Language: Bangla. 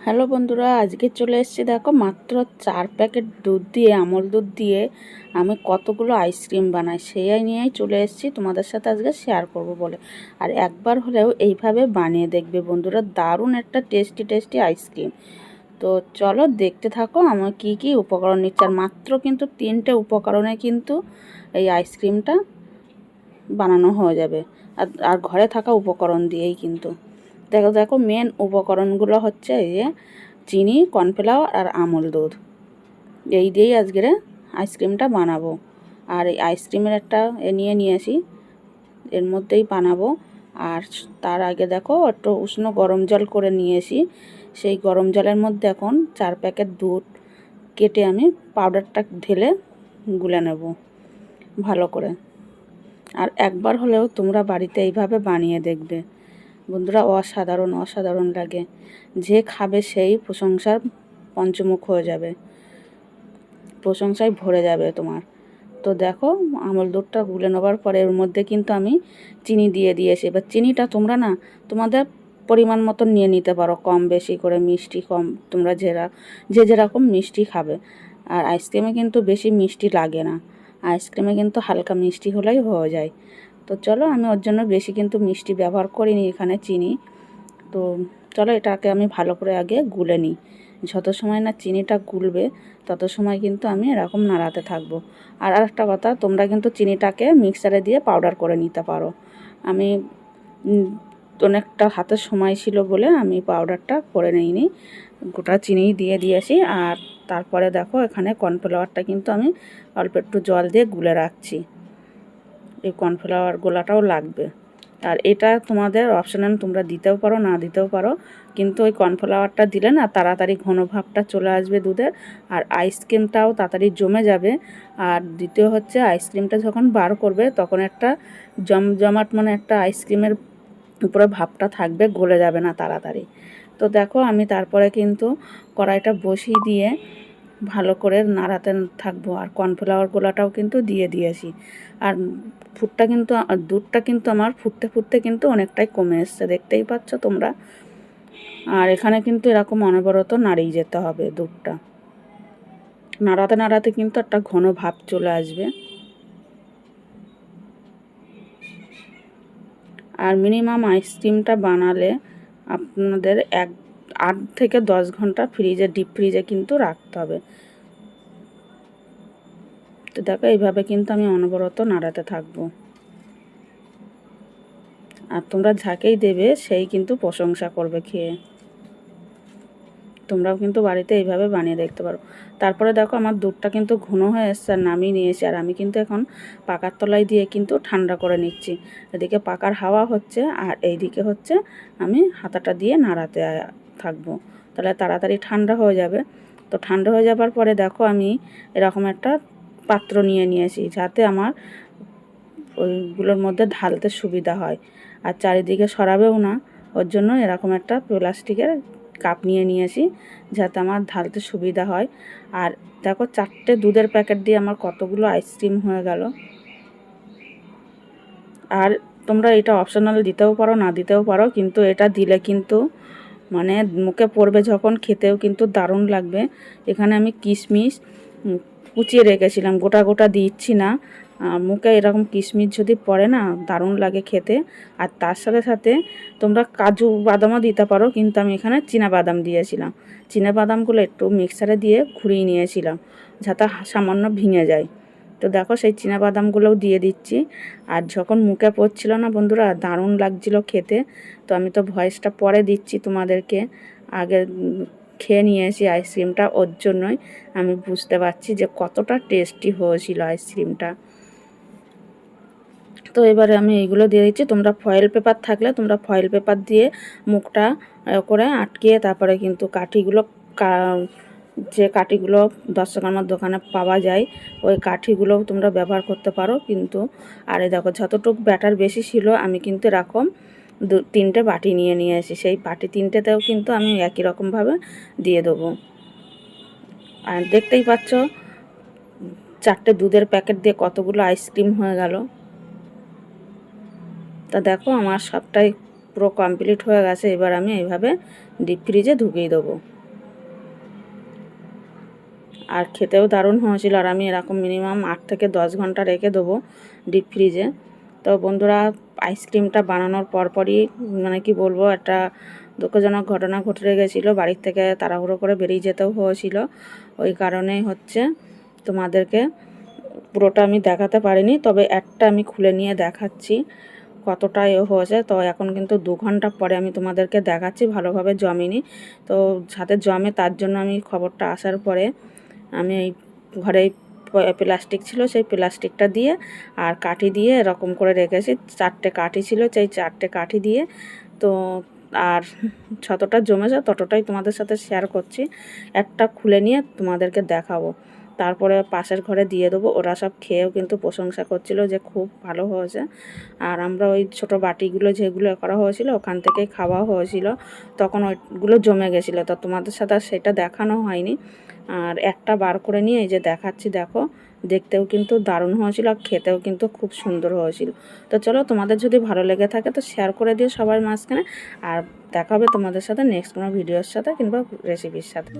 হ্যালো বন্ধুরা, আজকে চলে এসেছি। দেখো, মাত্র 4 প্যাকেট দুধ দিয়ে, আমল দুধ দিয়ে আমি কতগুলো আইসক্রিম বানাই সেই নিয়েই চলে এসেছি তোমাদের সাথে আজকে শেয়ার করব বলে। আর একবার হলেও এইভাবে বানিয়ে দেখবে বন্ধুরা, দারুণ একটা টেস্টি টেস্টি আইসক্রিম। তো চলো দেখতে থাকো আমার কি কি উপকরণ নিচ্ছি। আর মাত্র কিন্তু 3টে উপকরণে কিন্তু এই আইসক্রিমটা বানানো হয়ে যাবে। আর ঘরে থাকা উপকরণ দিয়েই কিন্তু দেখো দেখো মেন উপকরণগুলো হচ্ছে এই যে চিনি, কর্নফ্লাওয়ার আর আমল দুধ। এই দিয়েই আজকের আইসক্রিমটা বানাবো। আর এই আইসক্রিমের একটা নিয়ে আসি, এর মধ্যেই বানাবো। আর তার আগে দেখো একটু উষ্ণ গরম জল করে নিয়েছি। সেই গরম জলের মধ্যে এখন 4 প্যাকেট দুধ কেটে আমি পাউডারটা ঢেলে গুলে নেব ভালো করে। আর একবার হলেও তোমরা বাড়িতে এইভাবে বানিয়ে দেখবে বন্ধুরা, অসাধারণ অসাধারণ লাগে। যে খাবে সেই প্রশংসার পঞ্চমুখ হয়ে যাবে, প্রশংসায় ভরে যাবে তোমার। তো দেখো আমল দুধটা গুলে নেবার পরে এর মধ্যে কিন্তু আমি চিনি দিয়ে দিয়েছি। এবার চিনিটা তোমরা না তোমাদের পরিমাণ মতো নিয়ে নিতে পারো, কম বেশি করে, মিষ্টি কম তোমরা যে যেরকম মিষ্টি খাবে। আর আইসক্রিমে কিন্তু বেশি মিষ্টি লাগে না, আইসক্রিমে কিন্তু হালকা মিষ্টি হলেই হয়ে যায়। তো চলো, আমি ওর জন্য বেশি কিন্তু মিষ্টি ব্যবহার করিনি এখানে, চিনি। তো চলো এটাকে আমি ভালো করে আগে গুলে নিই। যত সময় না চিনিটা গুলবে তত সময় কিন্তু আমি এরকম নাড়াতে থাকবো। আর একটা কথা, তোমরা কিন্তু চিনিটাকে মিক্সারে দিয়ে পাউডার করে নিতে পারো। আমি অনেকটা হাতে সময় ছিল বলে আমি পাউডারটা করে নিইনি, গোটা চিনি দিয়ে দিয়েছি। আর তারপরে দেখো এখানে কর্নফ্লাওয়ারটা কিন্তু আমি অল্প একটু জল দিয়ে গুলে রাখছি। এই কর্নফ্লাওয়ার গোলাটাও লাগবে। আর এটা তোমাদের অপশনাল, তোমরা দিতেও পারো না দিতেও পারো, কিন্তু ওই কর্নফ্লাওয়ারটা দিলে না তাড়াতাড়ি ঘন ভাবটা চলে আসবে দুধের, আর আইসক্রিমটাও তাড়াতাড়ি জমে যাবে। আর দ্বিতীয় হচ্ছে, আইসক্রিমটা যখন বার করবে তখন একটা জমজমাট মানে একটা আইসক্রিমের উপরে ভাবটা থাকবে, গলে যাবে না তাড়াতাড়ি। তো দেখো আমি তারপরে কিন্তু কড়াইটা বসিয়ে দিয়ে ভালো করে নাড়াতে থাকবো। আর কর্নফ্লাওয়ার গোলাটাও কিন্তু দিয়ে দিয়েছি। আর দুধটা কিন্তু আমার ফুটতে ফুটতে কিন্তু অনেকটাই কমে এসছে, দেখতেই পাচ্ছ তোমরা। আর এখানে কিন্তু এরকম অনবরত নাড়িয়ে যেতে হবে দুধটা, নাড়াতে নাড়াতে কিন্তু একটা ঘন ভাব চলে আসবে। আর মিনিমাম আইসক্রিমটা বানালে আপনাদের 8 থেকে 10 ঘন্টা ডিপ ফ্রিজে কিন্তু রাখতে হবে। তো দেখো এইভাবে কিন্তু আমি অনবরত নাড়াতে থাকবো। আর তোমরা যাকেই দেবে সেই কিন্তু প্রশংসা করবে খেয়ে। তোমরাও কিন্তু বাড়িতে এইভাবে বানিয়ে দেখতে পারো। তারপরে দেখো আমার দুধটা কিন্তু ঘন হয়ে এসছে, আর নামিয়ে নিয়েছি। আর আমি কিন্তু এখন পাকার তলায় দিয়ে কিন্তু ঠান্ডা করে নিচ্ছি। এদিকে পাকার হাওয়া হচ্ছে আর এইদিকে হচ্ছে আমি হাতাটা দিয়ে নাড়াতে থাকবো, তাহলে তাড়াতাড়ি ঠান্ডা হয়ে যাবে। তো ঠান্ডা হয়ে যাবার পরে দেখো আমি এরকম একটা পাত্র নিয়েছি, যাতে আমার ওইগুলোর মধ্যে ঢালতে সুবিধা হয় আর চারিদিকে সরাবেও না। ওর জন্য এরকম একটা প্লাস্টিকের কাপ নিয়েছি, যাতে আমার ঢালতে সুবিধা হয়। আর দেখো 4টে দুধের প্যাকেট দিয়ে আমার কতগুলো আইসক্রিম হয়ে গেল। আর তোমরা এটা অপশনাল দিতেও পারো না দিতেও পারো, কিন্তু এটা দিলে কিন্তু মানে মুখে পড়বে যখন, খেতেও কিন্তু দারুণ লাগবে। এখানে আমি কিশমিশ কুচিয়ে রেখেছিলাম, গোটা গোটা দিচ্ছি না। মুখে এরকম কিশমিশ যদি পড়ে না দারুণ লাগে খেতে। আর তার সাথে সাথে তোমরা কাজু বাদামও দিতে পারো, কিন্তু আমি এখানে চীনাবাদাম দিয়েছিলাম। চীনাবাদামগুলো একটু মিক্সারে দিয়ে ঘুরিয়ে নিয়েছিলাম, যাতে সামান্য ভেঙে যায়। তো দেখো সেই চীনাবাদামগুলোও দিয়ে দিচ্ছি। আর যখন মুখে পড়ছিল না বন্ধুরা, দারুণ লাগছিল খেতে। তো আমি তো ভয়েসটা পরে দিচ্ছি তোমাদেরকে, আগে খেয়ে নিয়েছি আইসক্রিমটা, ওর জন্যই আমি বুঝতে পারছি যে কতটা টেস্টি হয়েছিল আইসক্রিমটা। তো এবারে আমি এইগুলো দিয়ে দিচ্ছি। তোমরা ফয়েল পেপার থাকলে তোমরা ফয়েল পেপার দিয়ে মুখটা করে আটকিয়ে তারপরে কিন্তু যে কাঠিগুলো 10 টাকার দোকানে পাওয়া যায়, ওই কাঠিগুলোও তোমরা ব্যবহার করতে পারো কিন্তু। আর এই দেখো যতটুকু ব্যাটার বেশি ছিল আমি কিন্তু এরকম 3টে বাটি নিয়েছি, সেই বাটি 3টেতেও কিন্তু আমি একই রকমভাবে দিয়ে দেবো। আর দেখতেই পাচ্ছ 4টে দুধের প্যাকেট দিয়ে কতগুলো আইসক্রিম হয়ে গেল। তা দেখো আমার সবটাই পুরো কমপ্লিট হয়ে গেছে। এবার আমি এইভাবে ডিপ ফ্রিজে ঢুকিয়ে দেবো। আর খেতেও দারুণ হয়েছিল। আর আমি এরকম মিনিমাম 8 থেকে 10 ঘন্টা রেখে দেবো ডিপ ফ্রিজে। তো বন্ধুরা, আইসক্রিমটা বানানোর পরপরই মানে কি বলবো, একটা দুঃখজনক ঘটনা ঘটে গেছিলো। বাড়ির থেকে তাড়াহুড়ো করে বেরিয়ে যেতেও হয়েছিল, ওই কারণেই হচ্ছে তোমাদেরকে পুরোটা আমি দেখাতে পারিনি। তবে একটা আমি খুলে নিয়ে দেখাচ্ছি কতটা হয়েছে। তো এখন কিন্তু 2 ঘন্টা পরে আমি তোমাদেরকে দেখাচ্ছি, ভালোভাবে জমেনি। তো সাথে জমে তার জন্য আমি খবরটা আসার পরে আমি এই ঘরে প্লাস্টিক ছিল, সেই প্লাস্টিকটা দিয়ে আর কাঠি দিয়ে এরকম করে রেখেছি। 4টে কাঠি ছিল, সেই 4টে কাঠি দিয়ে তো আর যতটা জমেছে ততটাই তোমাদের সাথে শেয়ার করছি। একটা খুলে নিয়ে তোমাদেরকে দেখাবো, তারপরে পাশের ঘরে দিয়ে দেবো। ওরা সব খেয়েও কিন্তু প্রশংসা করছিল যে খুব ভালো হয়েছে। আর আমরা ওই ছোটো বাটিগুলো যেগুলো করা হয়েছিল ওখান থেকেই খাওয়া হয়েছিল, তখন ওইগুলো জমে গেছিলো, তো তোমাদের সাথে সেটা দেখানো হয়নি। আর একটা বার করে নিয়ে এই যে দেখাচ্ছি, দেখো দেখতেও কিন্তু দারুণ হয়েছিল আর খেতেও কিন্তু খুব সুন্দর হয়েছিল। তো চলো, তোমাদের যদি ভালো লেগে থাকে তো শেয়ার করে দিও সবার মাঝখানে। আর দেখা হবে তোমাদের সাথে নেক্সট কোনো ভিডিওর সাথে কিংবা রেসিপির সাথে।